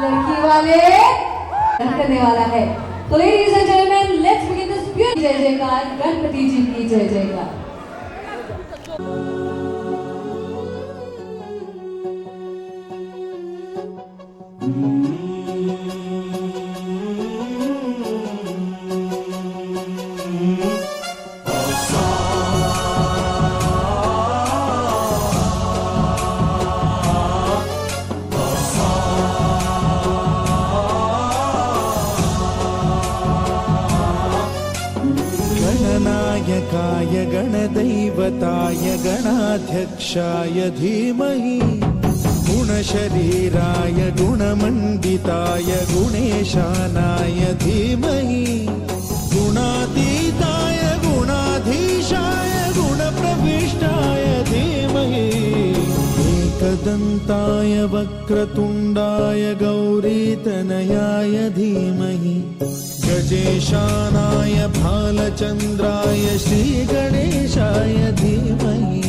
लड़की वाले करने वाला है। तो ladies and gentleman, let's begin this beautiful जय जयकार गणपति जी की जय जयकार। गणनायकाय गणदैवताय गणाध्यक्षाय धीमहि गुणशरीराय गुणमण्डिताय गुणेशानाय धीमहि गुणातीताय गुणाधीशाय गुणप्रविष्टाय धीमहि एकदन्ताय वक्रतुण्डाय गौरीतनयाय धीमहि गजेशानाय भालचन्द्राय श्रीगणेशाय धीमहि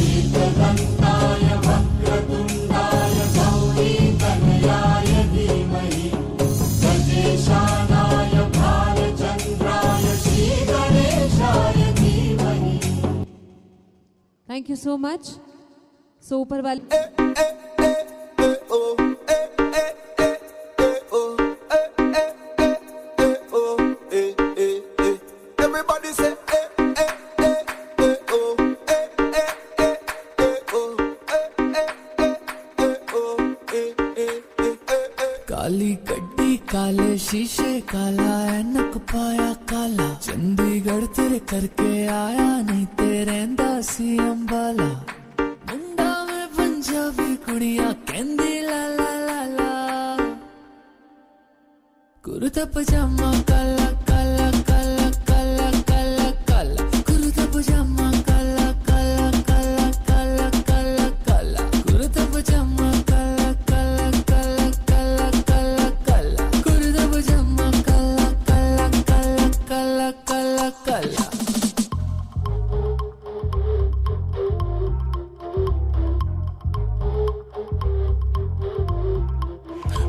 एकदन्ताय वक्रतुण्डाय गौरीतनयाय धीमहि गजेशानाय भालचन्द्राय श्रीगणेशाय धीमहि। Thank you so much. So ऊपर वाले काली गड्डी काले शीशे काला ऐनक पाया काला चंडीगढ़ तेरे करके आया नहीं तेरे सी अंबाला मुंडा में पंजाबी कुड़िया कहंदी ला ला ला ला कुर्ता पजामा काला काला काला काला काला काला कुर्ता पजामा काला काला काला काला काला काला कुर्ता पजामा काला काला काला काला काला काला कुर्ता पजामा काला काला काला काला काला काला।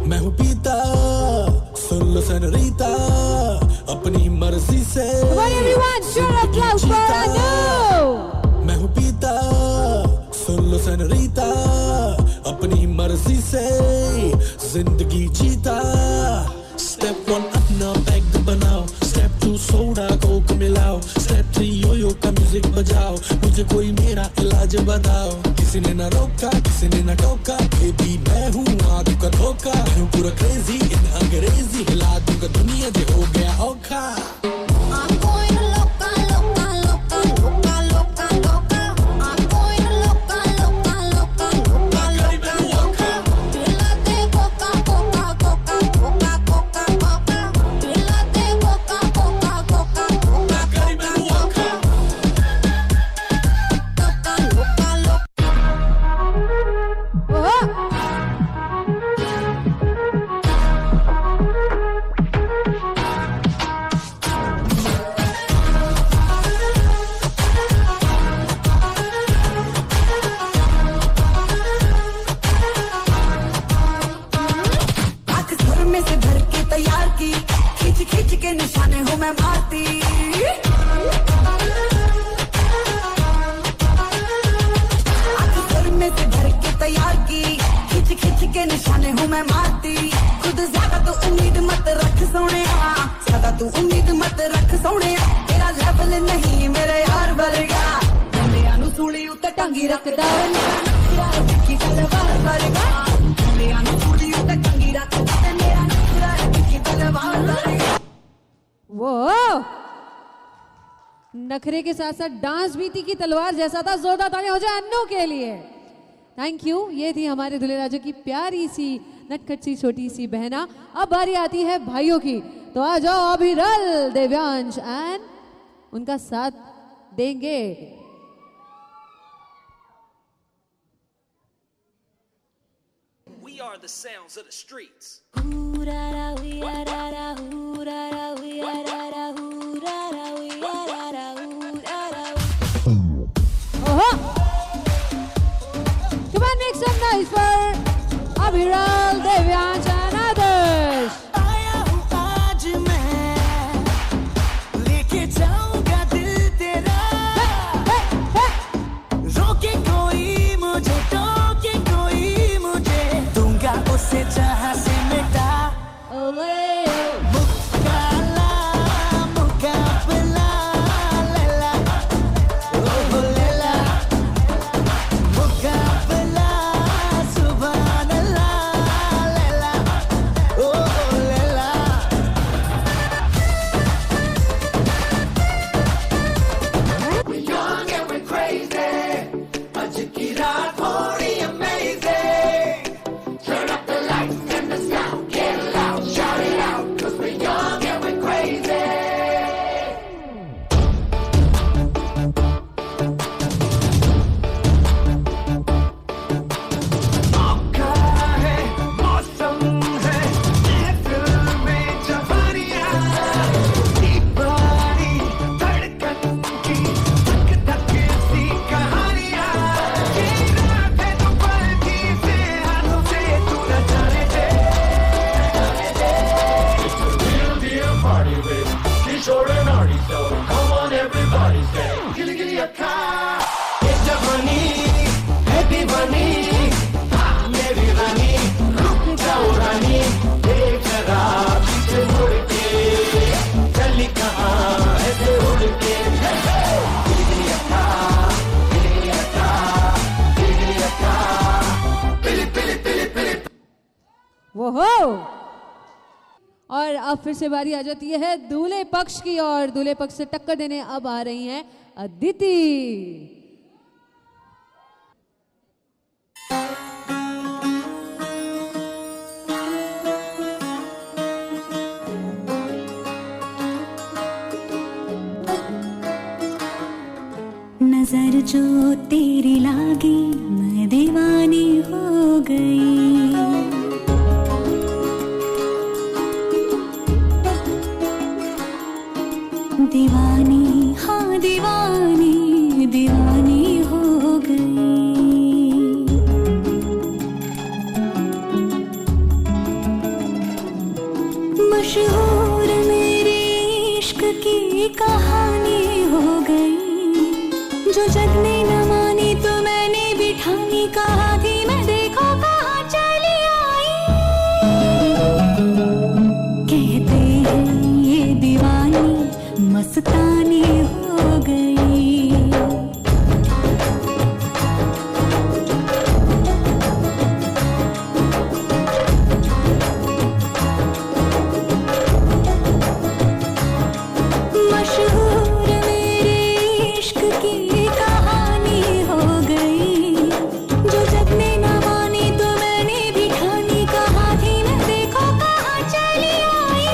मैं हूँ पीता सुन लो सनरीता अपनी मर्जी से मैं हूँ पीता सुन लो सनरीता अपनी मर्जी से जिंदगी जीता। स्टेप 1 अपना बैग बनाओ, स्टेप 2 सोडा कोक मिलाओ, स्टेप 3 योयो का म्यूजिक बजाओ, मुझे कोई मेरा इलाज बताओ। किसी ने ना रोका किसी ने ना टोका, बेबी मैं हूँ आदू का धोखा, मैं हूँ पूरा क्रेजी इन अंग्रेजी, हिला दूंगा दुनिया जो हो गया औखा। खींच के निशाने हूँ मैं मारती, में से भर के तैयार की, खींच के निशाने हूँ मैं मारती। खुद ज्यादा तो उम्मीद मत रख सोने, ज्यादा तू उम्मीद मत रख सोने, तेरा लेवल नहीं मेरे यार वर्गा, मेरा नु सूली उत्ते टंगी रखदा की तलवार वर्गा, मेरा नु सूली उत्ते टंगी रखदा मेरा की तलवार वर्गा। वो नखरे के साथ साथ डांस भी थी कि तलवार जैसा था। जोरदार तालियां हो जाए अन्नू के लिए। Thank you. ये थी हमारे दूल्हे राजा की प्यारी सी नटखट सी छोटी सी बहना। अब बारी आती है भाइयों की, तो आ जाओ अभिरल, देव्यांश एंड उनका साथ देंगे। We are the sounds of the streets. Come on, make some noise for Abhiral, Devyans ओहो, और अब फिर से बारी आ जाती है दूल्हे पक्ष की, और दूल्हे पक्ष से टक्कर देने अब आ रही हैं अदिति। नजर जो तेरी लागी मैं दीवानी हो गई, दीवानी हाँ दीवानी दीवानी हो गई। मशहूर मेरी इश्क की कहानी हो गई, जो जग ने न मानी तो मैंने भी ठानी, कहा थी मैं देखो कहाँ चली आई। कहते हैं ये दीवानी मस्तानी हो गई। मशहूर मेरे इश्क की कहानी हो गई, जो जग ने न मानी तो मैंने भी ठानी, कहा थी मैं देखो कहाँ चली आई।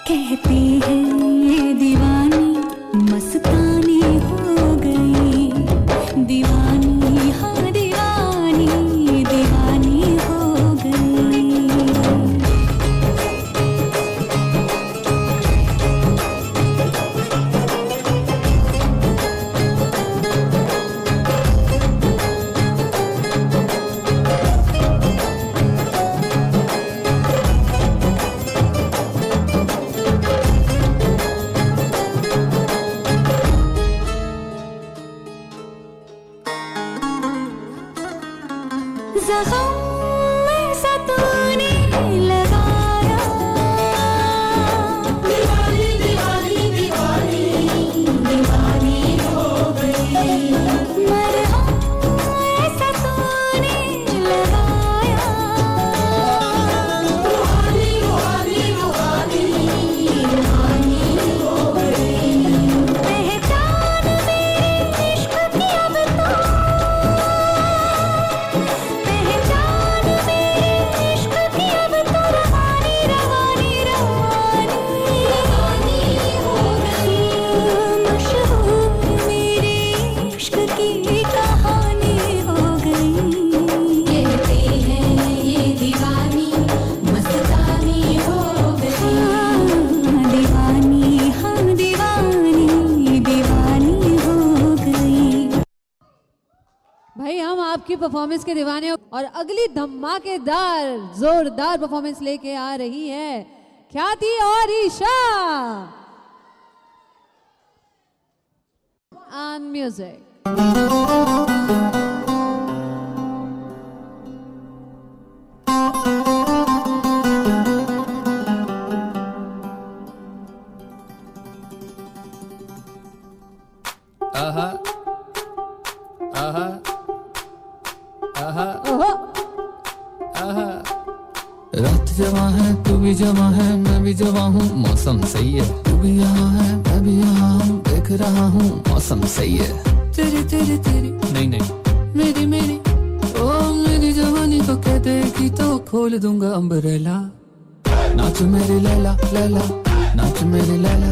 कहती है ये दीवानी मस्तानी हो गई, दीवानी हाँ दीवानी दीवानी हो गई। ज़ख़म ऐसा तूने लगाया, दीवानी दीवानी दीवानी दीवानी हो गई। मरहम ऐसा तूने लगाया, रूहानी रूहानी रूहानी रूहानी हो गई। पहचान मेरे इश्क की अब तो, पहचान मेरे इश्क की अब तो रवानी रवानी रवानी रवानी हो गई। मशहूर मेरे इश्क की कहानी हो गई। कहते हैं ये दीवानी मस्तानी हो गई, दीवानी हाँ दीवानी दीवानी हो गई। भाई हम आपकी परफॉर्मेंस के दीवाने हैं, और अगली धमाकेदार जोरदार परफॉर्मेंस लेके आ रही है ख्याति और ईशा। And music. आहा आहा आहा ओहो, आहा। रात जवा है तू भी जवा है मैं भी जवा हूँ, मौसम सही है। तू भी यहाँ है मैं भी यहाँ हूँ, देख रहा हूँ मौसम सही है। तेरी तेरी तेरी नहीं नहीं मेरी मेरी ओ मेरी जवानी को कह देगी तो खोल दूंगा अम्ब्रेला। नाच मेरी लैला लैला, नाच मेरी लैला,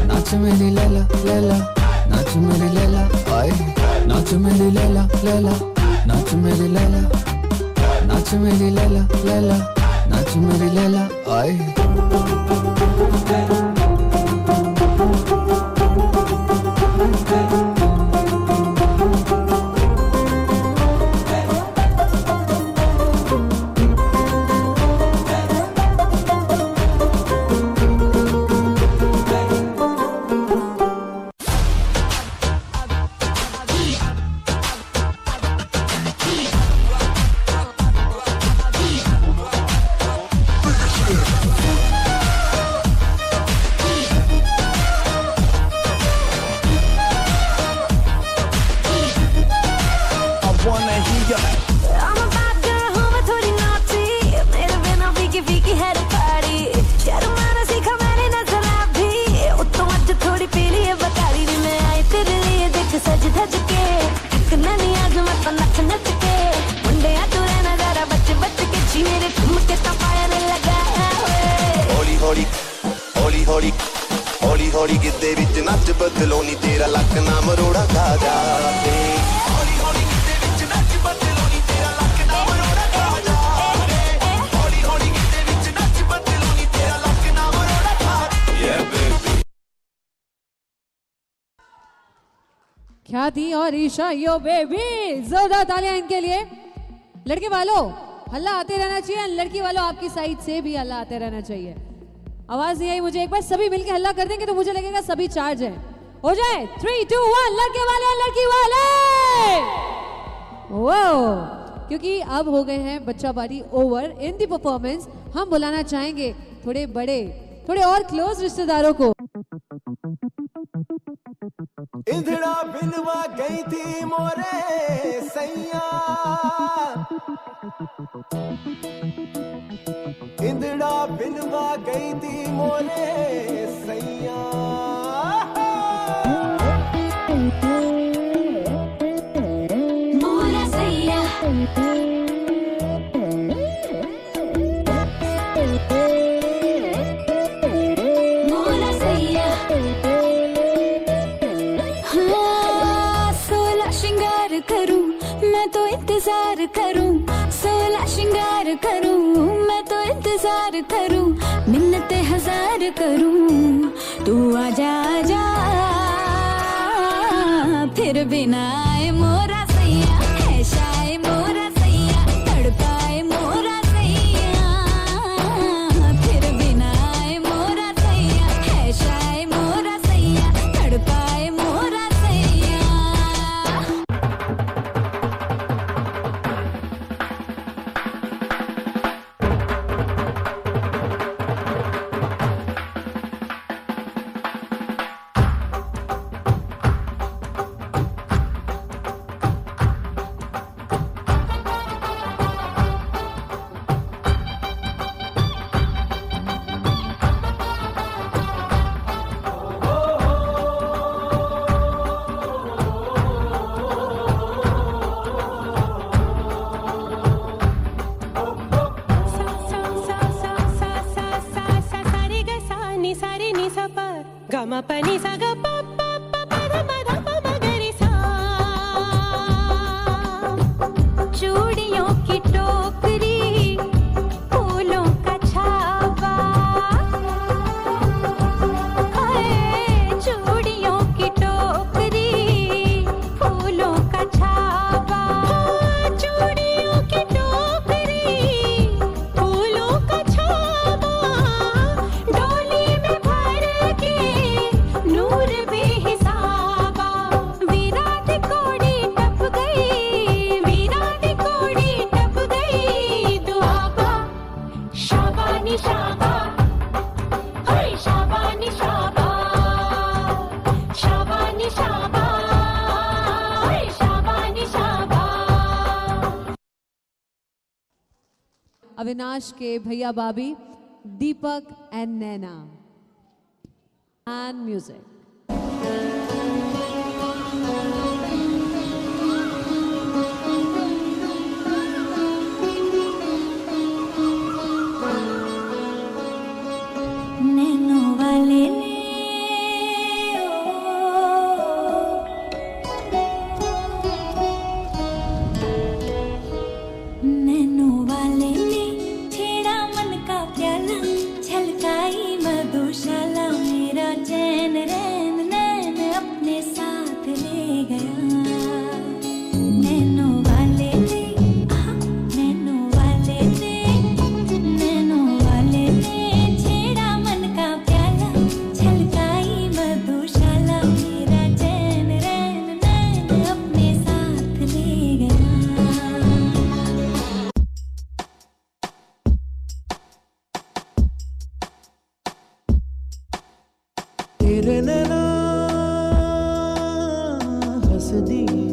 नाच मेरी लैला लैला, नाच मेरी लैला आए। नाच मेरी लैला लैला, नाच मेरी लैला, नाच मेरी लैला लैला, नाच मेरी लैला आए। बदलो नी तेरा लक ना मरोड़ा खा जाते हौली हौली गीते विच नच बदलो नी तेरा लक ना मरोड़ा खा जाते हौली हौली गीते विच नच बदलो नी तेरा लक ना मरोड़ा खा yeah baby क्या थी और ईशा यो बेबी, जोरदार तालियां इनके लिए। लड़के वालों हल्ला आते रहना चाहिए, लड़की वालों आपकी साइड से भी हल्ला आते रहना चाहिए। आवाज नहीं आई मुझे, एक बार सभी मिलके हल्ला कर देंगे तो मुझे लगेगा सभी चार्ज हैं। हो जाए 3 2 1, लड़के वाले लड़की वाले। वो क्योंकि अब हो गए हैं बच्चा बारी ओवर इन दी परफॉर्मेंस। हम बुलाना चाहेंगे थोड़े बड़े, थोड़े और क्लोज रिश्तेदारों को। इंधड़ा बिनवा गई थी मोरे सैया, इंधड़ा बिनवा गई थी मोरे सैया, मोरा सैया मोरा सैया। हाँ, 16 श्रृंगार करूं मैं तो इंतजार करूं, 16 श्रृंगार करूं मैं तो इंतजार करूं, मिन्नतें 1000 करूं तू आजा आजा, फिर बिना आए मोरा सैया, है शाये मोरा सैया, तड़पाए मोरा सैया, फिर बिना आए मोरा सैया, है शाये मोरा सैया, तड़पाए मोरा सैया। चूड़ियों की टोकरी, फूलों का छावा, चूड़ियों की टोकरी, फूलों का छावा, चूड़ियों की टोकरी, फूलों का छावा, डोली में भर के नूर बेहिसाबा, विराट कोड़ी टप गई, विराट कोड़ी टप गई, दुआबा शाबानी शाबा, हाय शाबानी शाबा, शाबानी शाबा, हाय शाबानी शाबा। अविनाश के भैया भाभी Deepak and Naina and music. नैनो वाले ने नैनो वाले ने छेड़ा मन का प्याला, छलकाई मधुशाला, मेरा चैन रैन नैन अपने साथ ले गया। नैनो वाले ने नैनो वाले ने नैनो वाले ने छेड़ा मन का प्याला, छलकाई मधुशाला, मेरा चैन रैन नैन अपने साथ ले गया। तेरे नैना हंस दिए,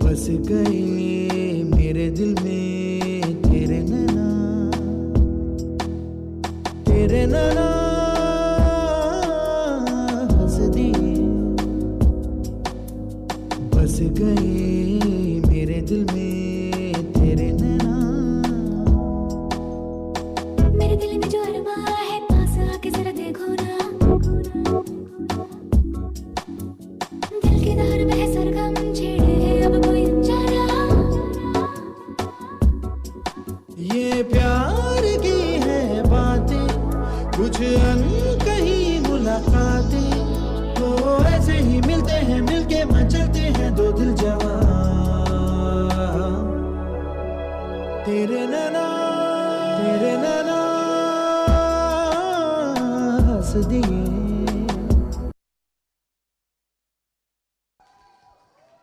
बस गए मेरे दिल में तेरे नैना, तेरे नैना हंस दिए, बस गए मेरे दिल में तेरे नैना। मेरे दिल में जो अरमा है, पास आके जरा देखो ना, प्यार की है बातें, कुछ अनकही मुलाकातें, तो ऐसे ही मिलते हैं, मिलके मचलते हैं दो दिल जवां। तेरे नैना हंस दिए।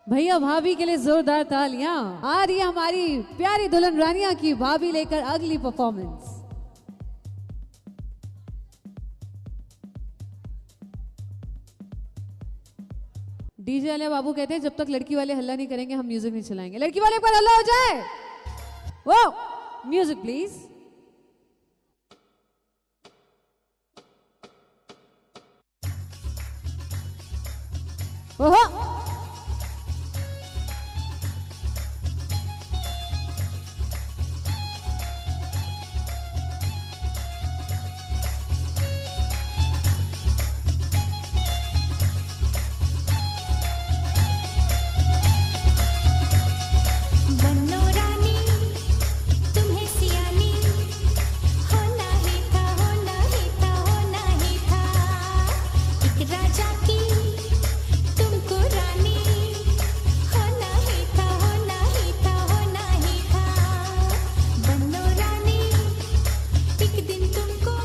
भैया भाभी के लिए जोरदार तालियां। आ रही है हमारी प्यारी दुल्हन रानिया की भाभी लेकर अगली परफॉर्मेंस। डीजे वाले बाबू कहते हैं जब तक लड़की वाले हल्ला नहीं करेंगे हम म्यूजिक नहीं चलाएंगे। लड़की वाले पर हल्ला हो जाए, वो म्यूजिक प्लीज। ओहो बन्नो रानी तुम्हें सियानी होना ही था, होना ही था, होना ही था। एक राजा की तुमको रानी होना ही था, होना ही था, होना ही था। बन्नो रानी एक दिन तुमको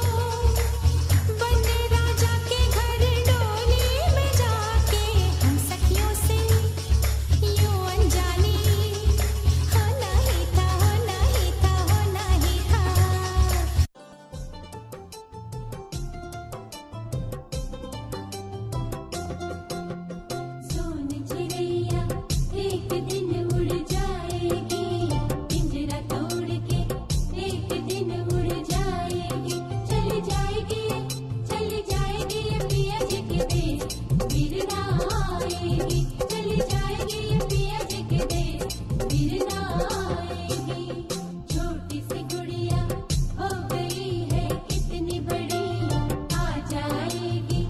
बने राजा के घर डोली में जाके हम सखियों से यूं अनजानी होना ही था, होना ही था, होना ही था। सोन चिड़ैया एक दिन उड़ जाएगी, पिंजरा तोड़ के एक दिन उड़ जाएगी। चली जाएगी पिया जी के देश, फिर ना आएगी। चली जाएगी पिया जी के देश, फिर ना आएगी। छोटी सी गुड़िया हो गई है कितनी बड़ी, आ जाएगी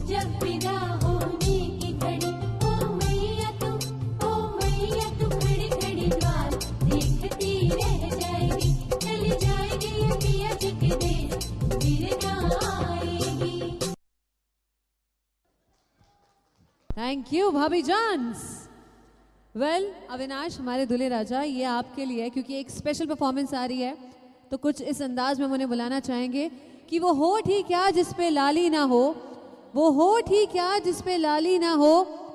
जब विदा होने की घड़ी। ओ मैया तू खड़ी खड़ी द्वार देखती रह जाएगी। चली जाएगी पिया जी के देश, फिर ना आएगी। थैंक यू भाभी जान्स। वेल अविनाश हमारे दूल्हे राजा, ये आपके लिए है क्योंकि एक स्पेशल परफॉर्मेंस आ रही है, तो कुछ इस अंदाज में हम उन्हें बुलाना चाहेंगे कि वो होठ ही क्या जिस पे लाली ना हो, वो होठ ही क्या जिस पे लाली ना हो,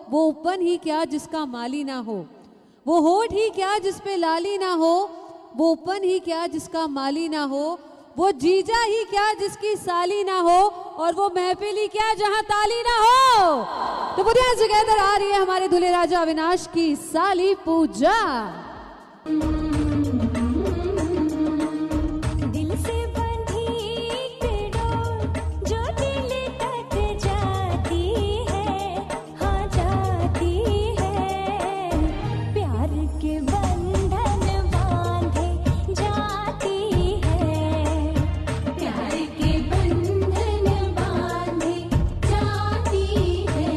वो उपन ही क्या जिसका माली ना हो। वो होठ ही क्या जिस पे लाली ना हो, वो उपन ही क्या जिसका माली ना हो, वो जीजा ही क्या जिसकी साली ना हो, और वो महफिल ही क्या जहां ताली ना हो। तो बुढ़िया टुगेदर आ रही है हमारे दूल्हे राजा अविनाश की साली पूजा। दिल से बंधी एक डोर जो दिल तक जाती है, हाँ जाती है। प्यार के बंधन बांधे जाती है, प्यार के बंधन बांधे जाती है।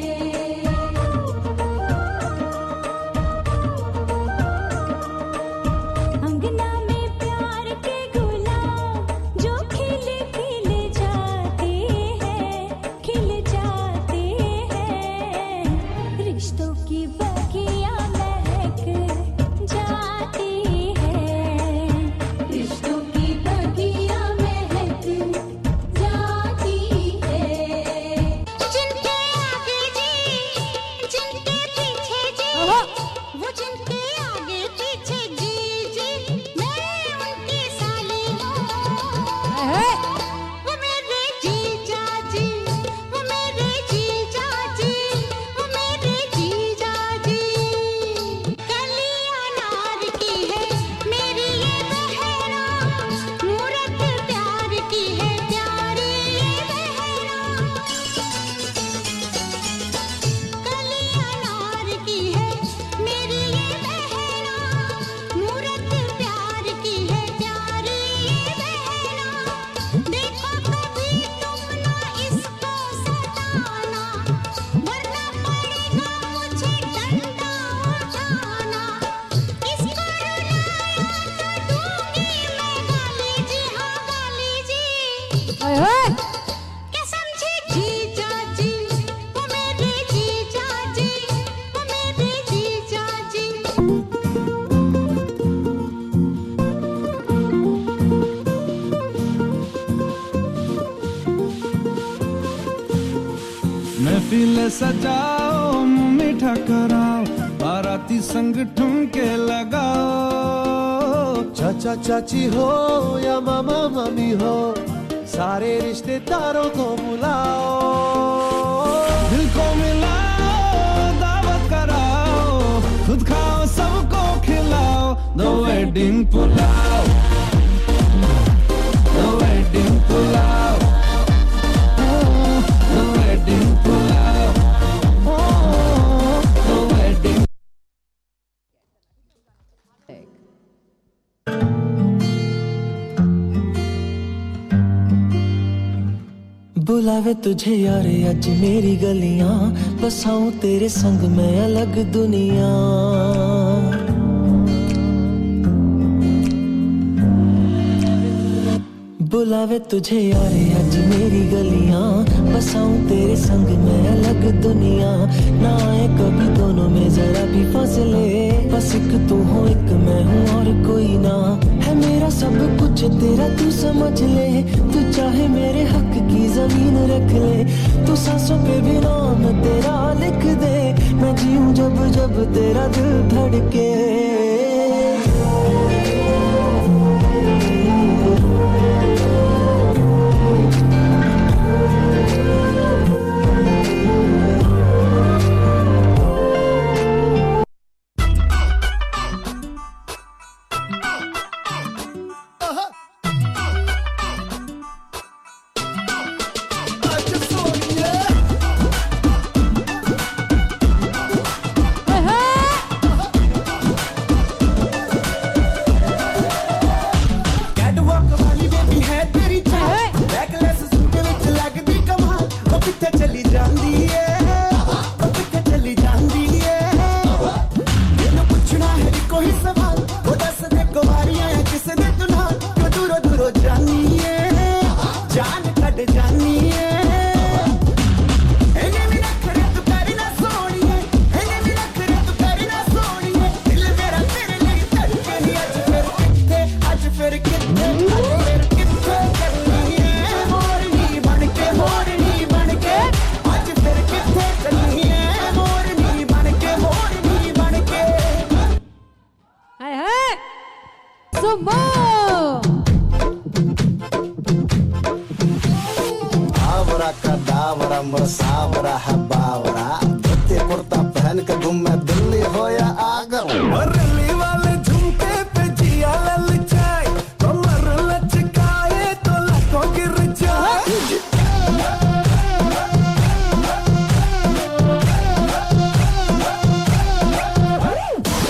दिल सजाओ मुंह मीठा कराओ बाराती संग ठुमके लगाओ। चाचा चाची हो या मामा मामी हो सारे रिश्तेदारों को बुलाओ। दिल को मिलाओ दावत कराओ खुद खाओ सबको खिलाओ। The wedding pulao The wedding pulao The wedding pulao The wedding। बुलावे तुझे यार आज मेरी गलियां बसाऊं तेरे संग मैं अलग दुनिया। बुलावे तुझे यार आज मेरी गलियां बसाऊं तेरे संग मैं अलग दुनिया। ना आए कभी दोनों में जरा भी फासले बस एक तू हो एक मैं हूँ और कोई ना है मेरा सब कुछ तेरा तू समझ ले। तू चाहे मेरे हक की जमीन रख ले तू सांसों पे भी नाम तेरा लिख दे। मैं जीऊं जब जब तेरा दिल धड़के। सावरा है बावरा धोती कुर्ता पहन के घूमे दिल्ली हो या आगरा। और दिल्ली वाले झुमके पे जिया ललचाए कमर लचकाए तो लाखों गिर जाए।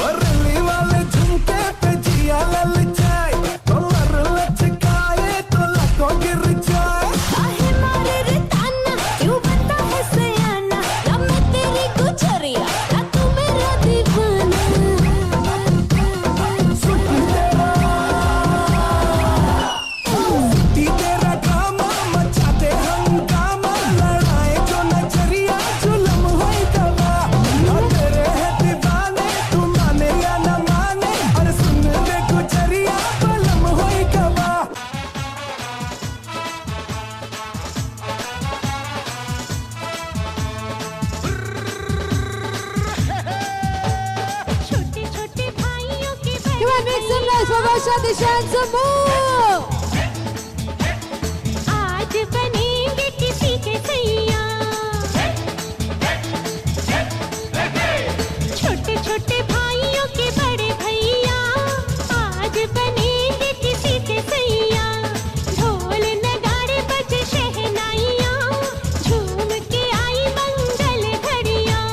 और दिल्ली वाले झुमके पे जिया ललचाए कमर लचकाए तो लाखों गिर जाए। आज बनेंगे किसी के सैया छोटे छोटे भाइयों के बड़े भैया। आज बनेंगे किसी के सैया ढोल नगाड़े बजे शहनाइयाँ झूम के आई मंगल घड़ियाँ।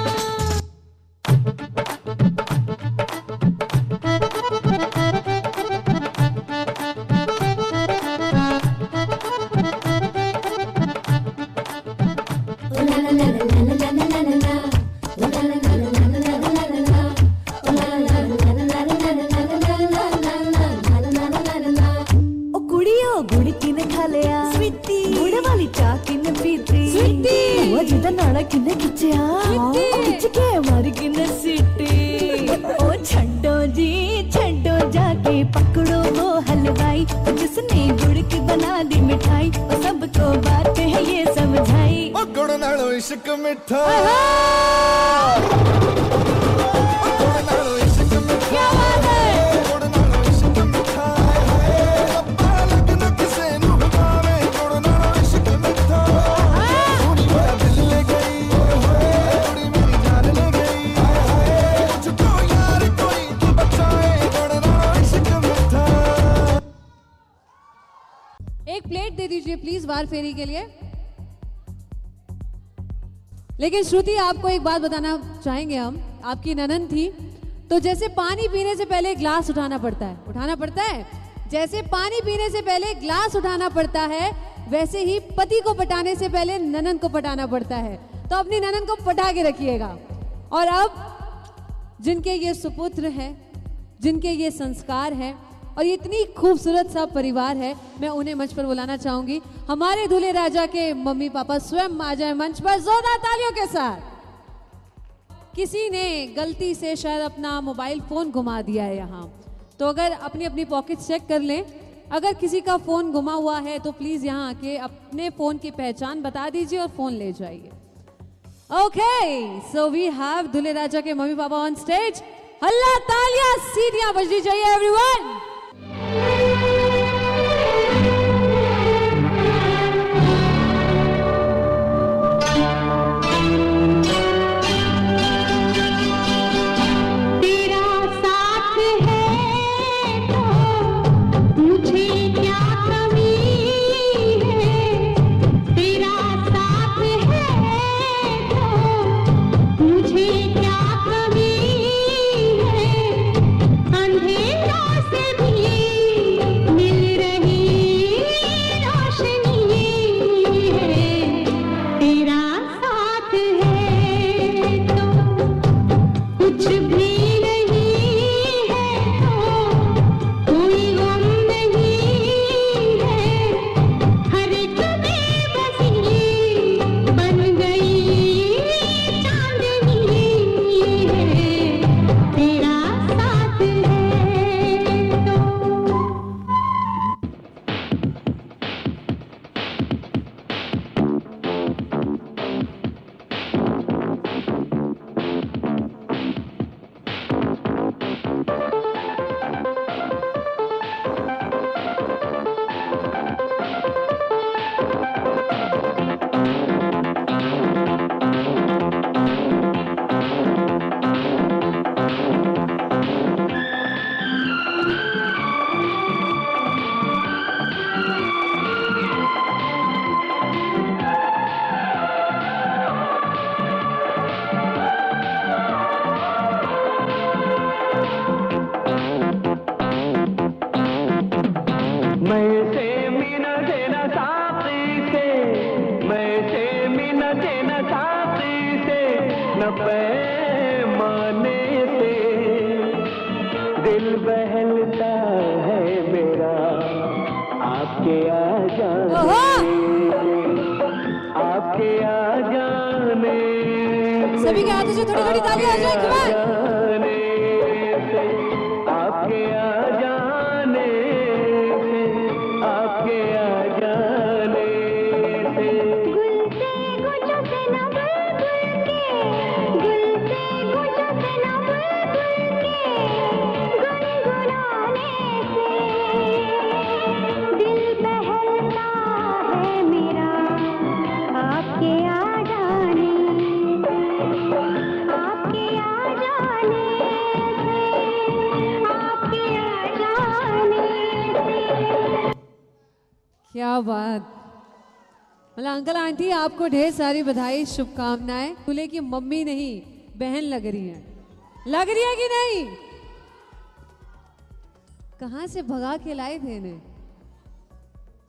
किन्ने खिंचिया खिंच के मारी किन्ने सीटी। ओ छड्डो जी छड्डो जाके पकड़ो वो हलवाई जिसने गुड़ की बना दी मिठाई और सबको बात है ये समझाई। ओ गुड़ नालों इश्क मिठा क्या बात है? एक प्लेट दे दीजिए प्लीज वार फेरी के लिए। लेकिन श्रुति आपको एक बात बताना चाहेंगे हम, आपकी ननन थी तो जैसे पानी पीने से पहले ग्लास उठाना पड़ता है, जैसे पानी पीने से पहले ग्लास उठाना पड़ता है, वैसे ही पति को पटाने से पहले ननन को पटाना पड़ता है। तो अपनी ननन को पटा के रखिएगा। और अब जिनके ये सुपुत्र है, जिनके ये संस्कार है और ये इतनी खूबसूरत सा परिवार है, मैं उन्हें मंच पर बुलाना चाहूंगी। हमारे दूल्हे राजा के मम्मी पापा स्वयं आ जाए मंच पर जोरदार तालियों के साथ। किसी ने गलती से शायद अपना मोबाइल फोन घुमा दिया है यहाँ, तो अगर अपनी अपनी पॉकेट चेक कर लें। अगर किसी का फोन गुमा हुआ है तो प्लीज यहाँ आके अपने फोन की पहचान बता दीजिए और फोन ले जाइए। ओके, सो वी हैव दूल्हे राजा के मम्मी पापा ऑन स्टेज। हल्ला, तालियां, सीटियां बजनी चाहिए एवरीवन। सभी के हाथों से थोड़ी थोड़ी तालियां आ जाए। क्या बात, मतलब अंकल आंटी आपको ढेर सारी बधाई, शुभकामनाएं। दूल्हे की मम्मी नहीं बहन लग रही है कि नहीं? कहाँ से भगा के लाए थे इन्हें?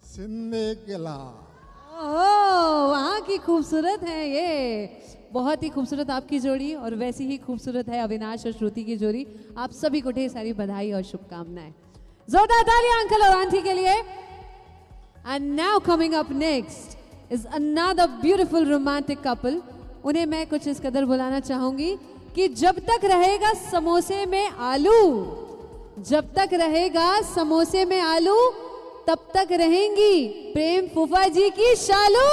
सिंधे किला। ओह, वहाँ की खूबसूरत है ये, बहुत ही खूबसूरत आपकी जोड़ी और वैसी ही खूबसूरत है अविनाश और श्रुति की जोड़ी। आप सभी को ढेर सारी बधाई और शुभकामनाएं। जोरदार तालियां अंकल और आंटी के लिए। And now coming up next is another beautiful romantic couple. उन्हें मैं कुछ इस कदर बुलाना चाहूंगी कि जब तक रहेगा समोसे में आलू, जब तक रहेगा समोसे में आलू, तब तक रहेंगी प्रेम फूफा जी की शालू।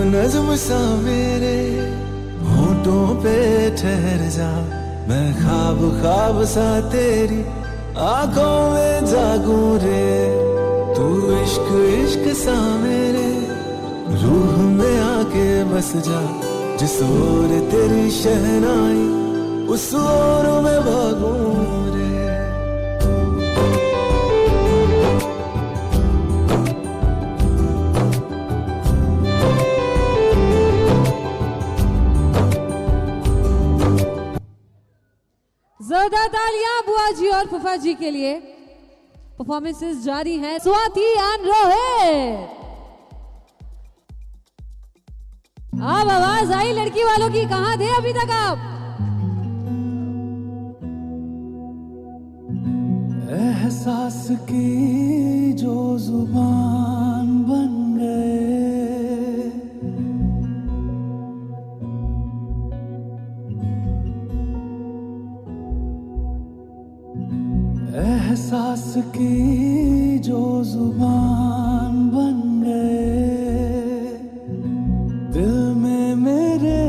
नज़्म सा मेरे होठों पे ठहर जा, मैं ख्वाब ख्वाब सा तेरी आंखों में जागूं रे। तू इश्क इश्क सा मेरे रूह में आके बस जा, जिस ओर तेरी शहनाई उस ओर में भागूं रे। जोरदार तालियां बुआ जी और फूफा जी के लिए। परफॉर्मेंसेस जारी हैं। स्वाति एंड रोहित, अब आवाज आई लड़की वालों की, कहां थे अभी तक आप? एहसास की जो जुबान बन गए, एहसास की जो जुबान बन गए, दिल में मेरे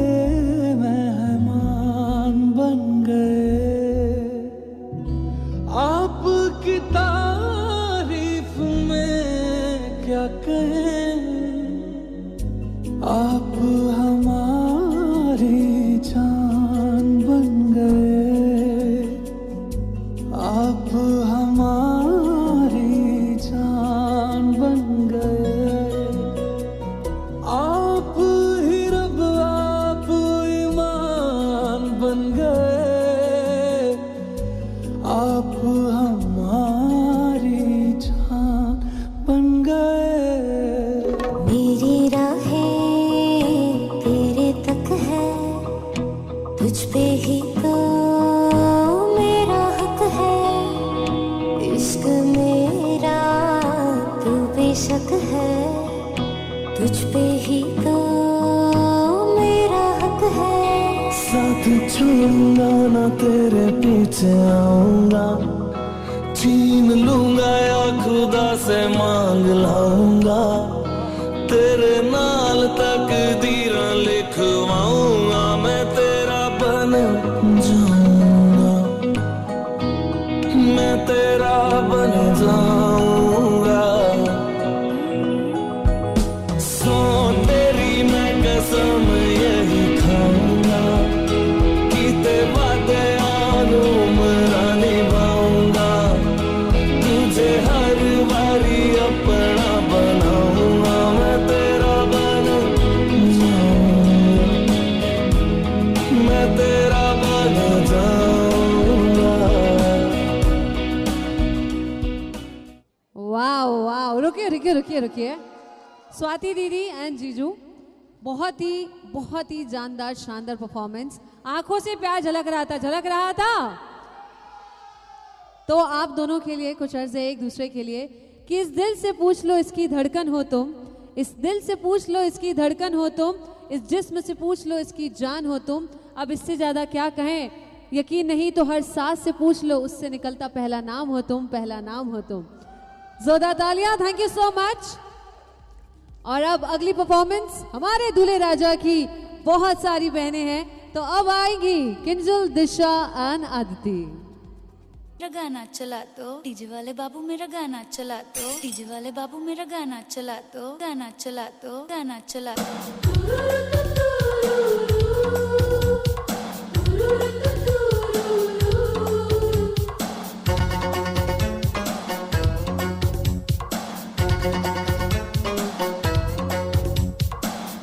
मेहमान बन गए। आपकी तारीफ में क्या कहें, आप हमारी जान बन गए, आप हमारी जान बन गए। आप ही रब आप ईमान बन गए, आप हमारी जान बन गए। मेरी राहें तेरे तक है, तुझ पे ही तो मेरा हक है। इश्क मेरा तू बेशक है, तुझ पे ही तो मेरा हक है। साथ छोड़ूंगा ना तेरे पीछे आऊंगा, छीन लूंगा या खुदा से मांग लाऊंगा, तेरे नाल तकदीरां लिखवाऊंगा, मैं तेरा बन जाऊंगा, मैं तेरा बन जाऊंगा। सो तेरी मैं कसम यही खाऊंगा, कीते वादे आनू मरा निभाऊंगा, तुझे हर बारी अपना बनाऊंगा, मैं तेरा बन जाऊंगा, मैं तेरा बन जाऊंगा। वाओ वाओ, रुकिए रुकिए रुकिए रुकिए। स्वाति दीदी एंड जीजू, बहुत ही जानदार शानदार परफॉर्मेंस। आंखों से प्यार झलक रहा था। तो आप दोनों के लिए कुछ अर्ज है एक दूसरे के लिए कि इस दिल से पूछ लो इसकी धड़कन हो तुम, इस दिल से पूछ लो इसकी धड़कन हो तुम, इस जिस्म से पूछ लो इसकी जान हो तुम। अब इससे ज्यादा क्या कहें, यकीन नहीं तो हर सांस से पूछ लो उससे निकलता पहला नाम हो तुम, पहला नाम हो तुम। जोरदार तालियां, थैंक यू सो मच। और अब अगली परफॉर्मेंस हमारे दूल्हे राजा की बहुत सारी बहनें हैं, तो अब आएंगी किंजल, दिशा एंड आदिति। मेरा गाना चला तो डीजे वाले बाबू, मेरा गाना चला तो डीजे वाले बाबू, मेरा गाना चला तो, गाना चला तो, गाना चला तो।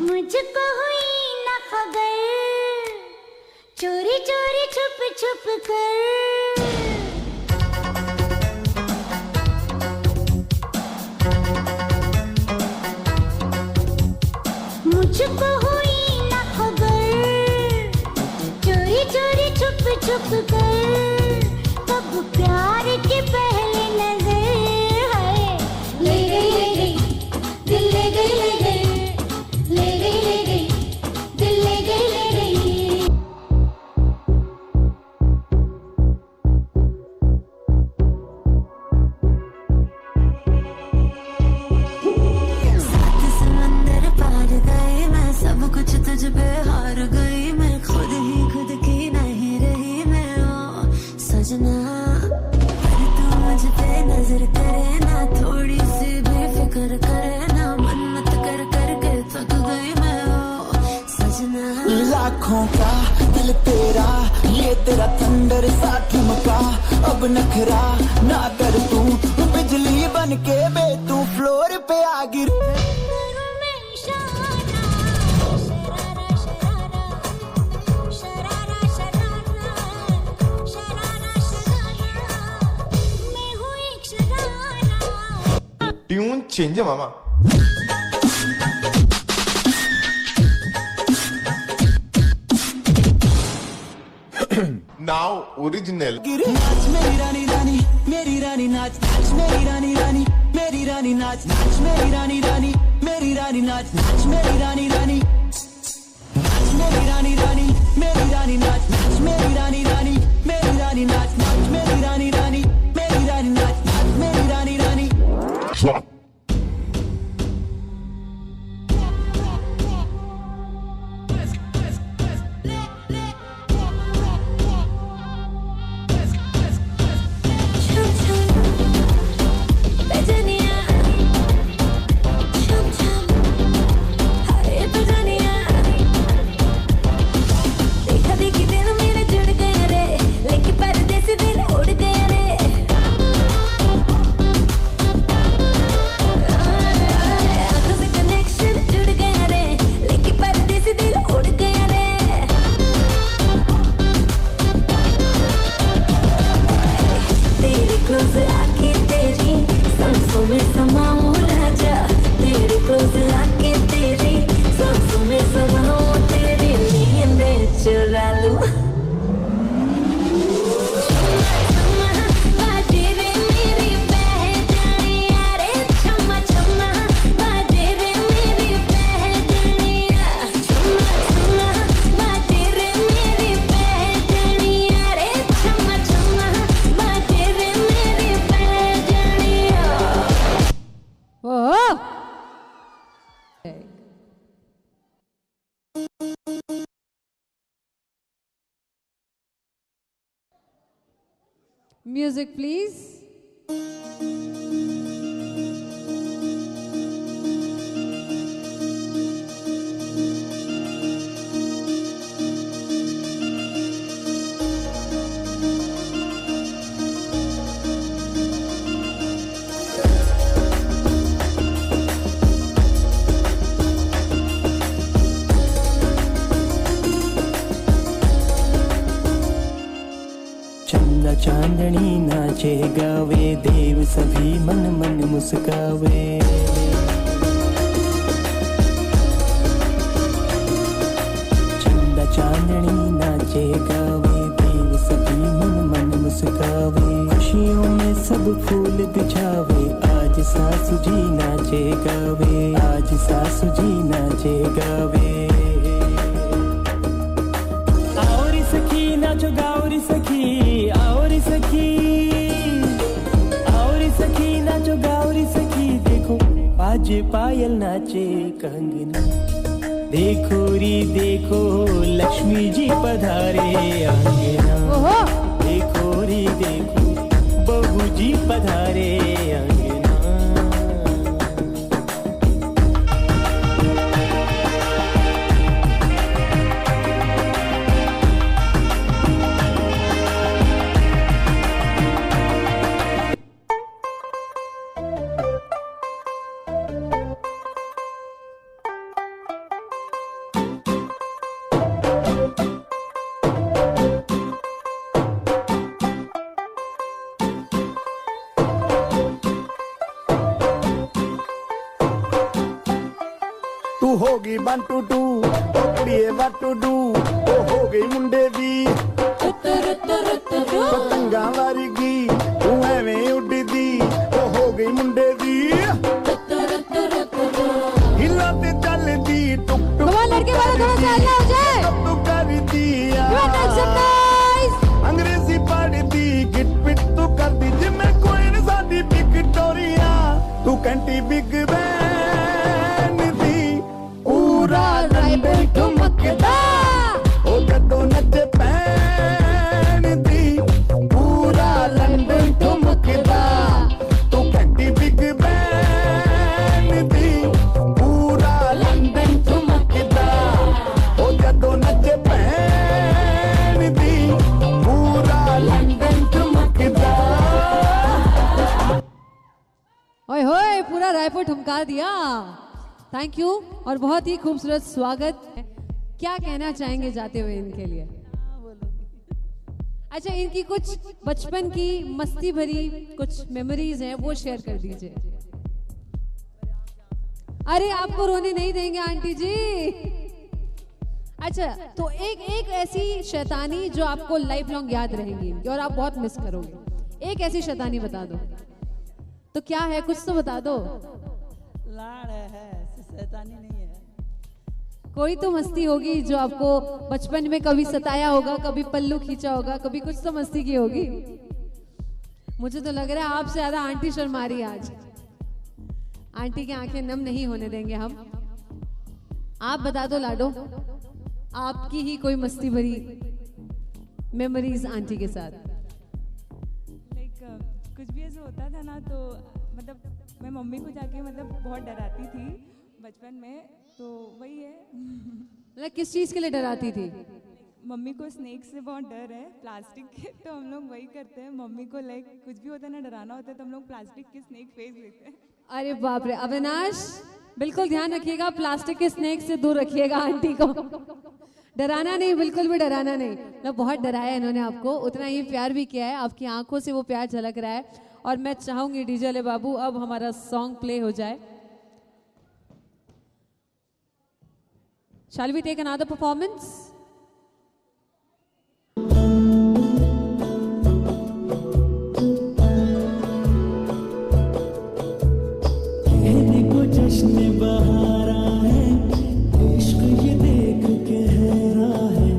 मुझको हुई ना खबर, चोरी चोरी छुप छुप कर, मुझको हुई ना खबर, चोरी चोरी छुप छुप कर, कब प्यार की पहली नजर है, ले गई दिल, ले गई ले गई दिल, ले गई। सात समंदर पार गए मैं, सब कुछ तुझ पे हार गई मैं, खुद ही खुद की नहीं रही मैं, ओ सजना। पर तू मुझ पे नजर करे ना, थोड़ी सी भी फिक्र करे ना, मन्नत कर करके थक गई मैं, ओ सजना। लाखों का दिल तेरा, ये तेरा थंडर सा ठुमका, अब नखरा ना कर तू, बिजली बन के बे तू फ्लोर पे आ गिर। ट्यून चेंज है मामा। Now original. नाच मेरी रानी रानी, मेरी रानी नाच, नाच मेरी रानी रानी, मेरी रानी नाच, नाच मेरी रानी रानी, मेरी रानी नाच, नाच मेरी रानी रानी, नाच मेरी रानी रानी, मेरी रानी नाच, नाच मेरी रानी रानी, मेरी रानी नाच, नाच मेरी रानी रानी, मेरी रानी नाच, नाच मेरी रानी रानी। Music, please. चांदनी नाचे गावे, देव सभी मन मन मुस्कावे। चंदा चांदनी नाचे गावे, देव सभी मन मन मुस्कावे। खुशियों में सब फूल बिछावे, आज आज सासू जी नाचेगा वे, आज सासू जी नाचेगा वे। आओ रे सखी नाचो गाओ रे सखी, आओ रे सखी, आओ रे सखी नाचो गाओ रे सखी। देखो आज पायल नाचे कंगना, देखो री देखो लक्ष्मी जी पधारे आंगना, देखो री देखो बहू जी पधारे आंगना। तू होगी 1 2 2 कुड़िए what to do, ਉਹ ਹੋ ਗਈ ਮੁੰਡੇ ਦੀ ਪਤੰਗਾਂ ਵਰਗੀ, ਤੂੰ ਐਵੇਂ ਉੱਡਦੀ, ਉਹ ਹੋ ਗਈ ਮੁੰਡੇ ਦੀ ਹਿੱਲਾ ਤੇ ਚੱਲਦੀ ਟੁਕ ਟੁਕ लड़के वाला थोड़ा सा हल्ला हो जाए। ਤੂੰ ਕਰਦੀ ਆ ਅੰਗਰੇਜ਼ੀ ਪੜ੍ਹਦੀ, ਗਿੱਟ ਪਿੱਟ ਤੂੰ ਕਰਦੀ ਜਿਵੇਂ ਕੋਈ ਨੀ ਸਾਡੀ ਵਿਕਟੋਰੀਆ, ਤੂੰ ਕੈਂਟੀ ਬਿਗ ਬੈਨ ਦੀ ਪੂਰਾ ਲੰਡਨ ਠੁਮਕਦਾ, ਉਹ ਜਦੋਂ ਨੱਚੇ ਪੈਣ ਦੀ ਪੂਰਾ ਲੰਡਨ ਠੁਮਕਦਾ, ਤੂੰ ਕੈਂਟੀ ਬਿਗ ਬੈਨ ਦੀ ਪੂਰਾ ਲੰਡਨ ਠੁਮਕਦਾ, ਉਹ ਜਦੋਂ ਨੱਚੇ ਪੈਣ ਦੀ ਪੂਰਾ ਲੰਡਨ ਠੁਮਕਦਾ। ओए होए पूरा रायपुर ठुमका दिया। थैंक यू और बहुत ही खूबसूरत स्वागत। क्या कहना चाहेंगे जाते हुए इनके लिए? अच्छा, इनकी कुछ बचपन की मस्ती भरी कुछ मेमोरीज हैं वो शेयर कर दीजिए। अरे आपको रोने नहीं देंगे आंटी जी। अच्छा, तो एक ऐसी शैतानी जो आपको लाइफ लॉन्ग याद रहेगी इनकी और आप बहुत मिस करोगे, एक ऐसी शैतानी बता दो। तो क्या है, कुछ तो बता दो। लाड़ है, शैतानी नहीं है। कोई तो मस्ती होगी जो आपको बचपन में कभी सताया होगा, कभी पल्लू खींचा होगा, कभी कुछ तो मस्ती की होगी। मुझे तो लग रहा है आपसे ज्यादा आंटी शर्मा रही है आज। आंटी की आंखें नम नहीं होने देंगे हम। आप बता दो लाडो, आपकी ही कोई मस्ती भरी मेमोरीज आंटी के साथ। कुछ भी ऐसा होता था ना तो मतलब मैं मम्मी को जाके मतलब बहुत डराती थी बचपन में, तो वही है। मतलब किस चीज के लिए डराती थी? मम्मी को स्नेक से बहुत डर है, प्लास्टिक के, तो हम लोग वही करते हैं। मम्मी को लाइक कुछ भी होता है ना डराना होता है तो हम लोग प्लास्टिक के स्नेक फेंक देते हैं। अरे बाप रे, अविनाश बिल्कुल ध्यान रखिएगा, प्लास्टिक के स्नेक से दूर रखिएगा आंटी को। डराना नहीं, बिल्कुल भी डराना नहीं। मतलब बहुत डराया इन्होंने आपको, उतना ही प्यार भी किया है, आपकी आंखों से वो प्यार झलक रहा है। और मैं चाहूंगी डीजे वाले बाबू अब हमारा सॉन्ग प्ले हो जाए। Shall we take another performance? कहने को जश्न बहारा है, इश्क ये देख के हैरा है।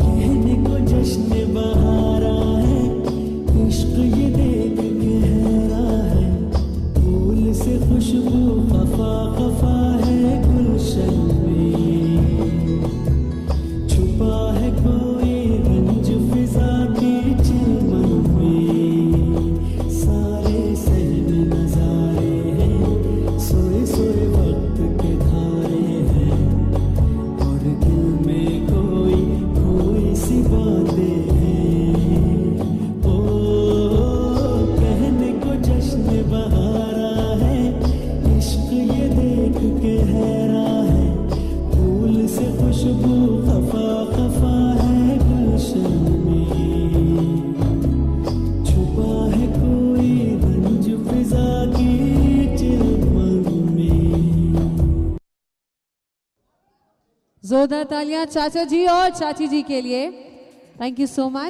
कहने को जश्न बहारा है, इश्क ये देख के हैरा है। फूल से खुशबू खफा खफा है गुलशन में, छुपा है कोई रंज फिजा के चमन में। सारे सहन नजारे हैं, सोए सोए वक्त के धारे हैं, और दिल में कोई कोई सी बातें हैं। ओ कहने को जश्न बहारा है, इश्क ये देख के हैरा है। फूल से खुशबू खफा खफा है गुलशन में, छुपा है कोई रंज फिजा की चिलमन में। जोरदार तालियां चाचा जी और चाची जी के लिए। Thank you so much.